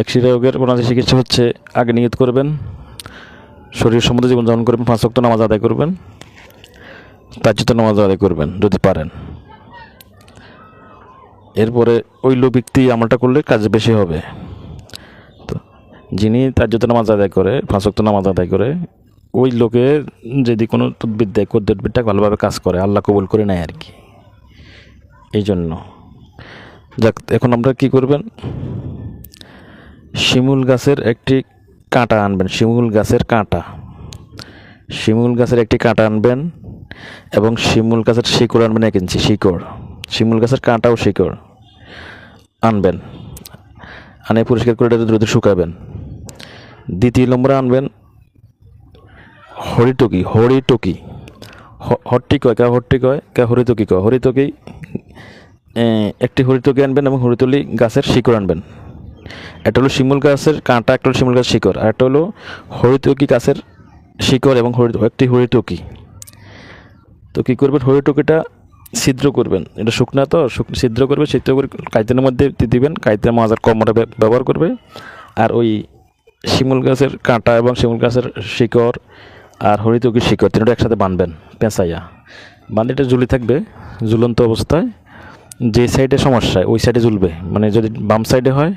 একশিরা রোগের প্রণালী চিকিৎসা হচ্ছে আগে নিয়ত করবেন, শরীর সম্বন্ধে জীবনযাপন করবেন, 5 ওয়াক্ত নামাজ আদায় করবেন, তাহাজ্জুদ নামাজ আদায় করবেন যদি পারেন। এরপরে ওই ব্যক্তি আমলটা করলে কাজ বেশি হবে। তো যিনি তাহাজ্জুদ নামাজ আদায় করে, 5 ওয়াক্ত নামাজ আদায় করে, ওই লোকে যদি কোনো তদবির দেয়, তদবিরটা ভালোভাবে কাজ করে, আল্লাহ কবুল করে নেয় আর কি। এই জন্য যাক, এখন আমরা কি করবেন, শিমুল গাছের একটি কাঁটা আনবেন, শিমুল গাছের একটি কাঁটা আনবেন এবং শিমুল গাছের শিকড় আনবেন 1 ইঞ্চি শিকড়, শিমুল গাছের কাঁটা ও শিকড় আনবেন, আনে পরিষ্কার করে রোদে শুকাবেন। দ্বিতীয় নম্বরে আনবেন হরিতকি, হট্টি কয় কে হরিতকি একটি হরিতকি আনবেন এবং হরিতলি গাছের শিকড় আনবেন। একটা হলো শিমুল গাছের কাঁটা, একটা হলো শিমুল গাছের শিকড়, আর একটা হলো হরিতকি গাছের শিকড় এবং একটি হরিতকি। তো কী করবেন, হরিতকিটা ছিদ্র করবেন, এটা শুকনা তো ছিদ্র করে কাইতেনের মধ্যে দিবেন, কাইতের মাজার কমরে ব্যবহার করবে। আর ওই শিমুল গাছের কাঁটা এবং শিমুল গাছের শিকড় আর হরিতকির শিকড় তিনটা একসাথে বাঁধবেন, পেঁচাইয়া বাঁধে এটা ঝুলি থাকবে, ঝুলন্ত অবস্থায় যে সাইডে সমস্যা ওই সাইডে ঝুলবে। মানে যদি বাম সাইডে হয়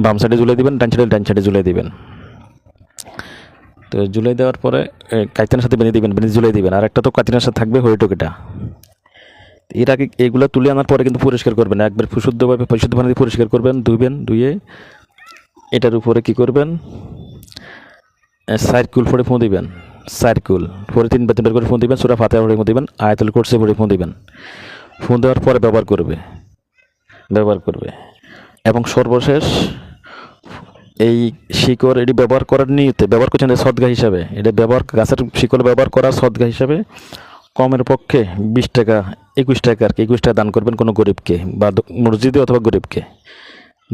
বাম সাইডে ঝুলে দিবেন, ডান সাইডে ঝুলে দিবেন। তো ঝুলে দেওয়ার পরে কাইতেনের সাথে বেঁধে ঝুলে দিবেন। আর একটা তো কাইতেনের সাথে থাকবে হরিটকিটা। এর আগে এগুলো তুলে আনার পরে কিন্তু পরিষ্কার করবেন, একবার শুদ্ধভাবে পরিশুদ্ধ পানি দিয়ে পরিষ্কার করবেন, ধুয়ে এটার উপরে কি করবেন, সার্কুল ফোড়ে ফোঁ দিবেন, সার্কুল ফোড়ে 3 করে ফোঁ দিবেন, সূরা ফাতিহা পড়ে ফোঁ দিবেন, আয়াতুল কুরসি পড়ে ফোঁ দিবেন। ফোঁ দেওয়ার পরে ব্যবহার করবে এবং সর্বশেষ এই শিকড় এটি ব্যবহার করার নিয়তে ব্যবহার করছেন সদগা হিসাবে, এটা গাছের শিকড় ব্যবহার করার সদগা হিসাবে কমের পক্ষে 20 টাকা 21 টাকা আর কি, 21 টাকা দান করবেন কোনো গরিবকে, বা মসজিদে অথবা গরিবকে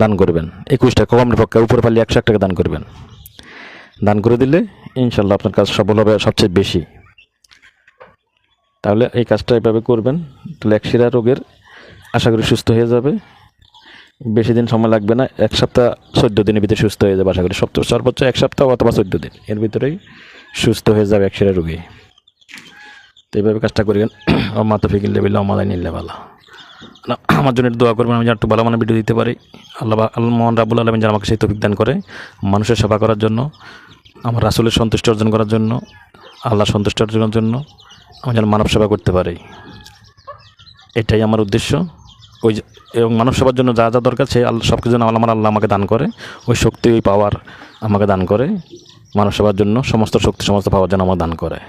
দান করবেন। 21 টাকা কমের পক্ষে, উপরে পারলে 101 টাকা দান করবেন। দান করে দিলে ইনশাল্লাহ আপনার কাজ সফল হবে সবচেয়ে বেশি। তাহলে এই কাজটা এভাবে করবেন, তাহলে একশিরা রোগের আশা করি সুস্থ হয়ে যাবে। বেশি দিন সময় লাগবে না, 1 সপ্তাহ 14 দিনের ভিতরে সুস্থ হয়ে যাবে আশা করি। সর্বোচ্চ 1 সপ্তাহ অথবা 14 দিন এর ভিতরেই সুস্থ হয়ে যাবে একশিরা রোগী। তো এইভাবে কাজটা করিবেন। আমার তো ফিকিল লেবিল্লা আমাদের নিলে ভালো, আমার জন্য দোয়া করবেন, আমি যেন একটু ভালো মানে ভিডিও দিতে পারি। আল্লাহ মোহান রাব্বুল আলামিন যেন আমাকে সেই তৌফিক দান করে, মানুষের সেবা করার জন্য, আমার রাসূলের সন্তুষ্টি অর্জন করার জন্য, আল্লাহ সন্তুষ্টি অর্জনের জন্য আমি যেন মানব সেবা করতে পারি। এটাই আমার উদ্দেশ্য। এবং মানব সেবার জন্য যা দরকার সে সব কিছু যেন আল্লাহ আমাকে দান করে, ওই শক্তি ওই পাওয়ার আমাকে দান করে, মানব সেবার জন্য সমস্ত শক্তি সমস্ত পাওয়ার যেন আমাকে দান করে।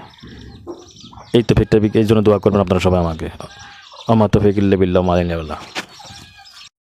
এই তৌফিকটা এই জন্য দোয়া করবেন আপনারা সবাই আমাকে। আমার তৌফিক ইল্লা বিল্লাহ।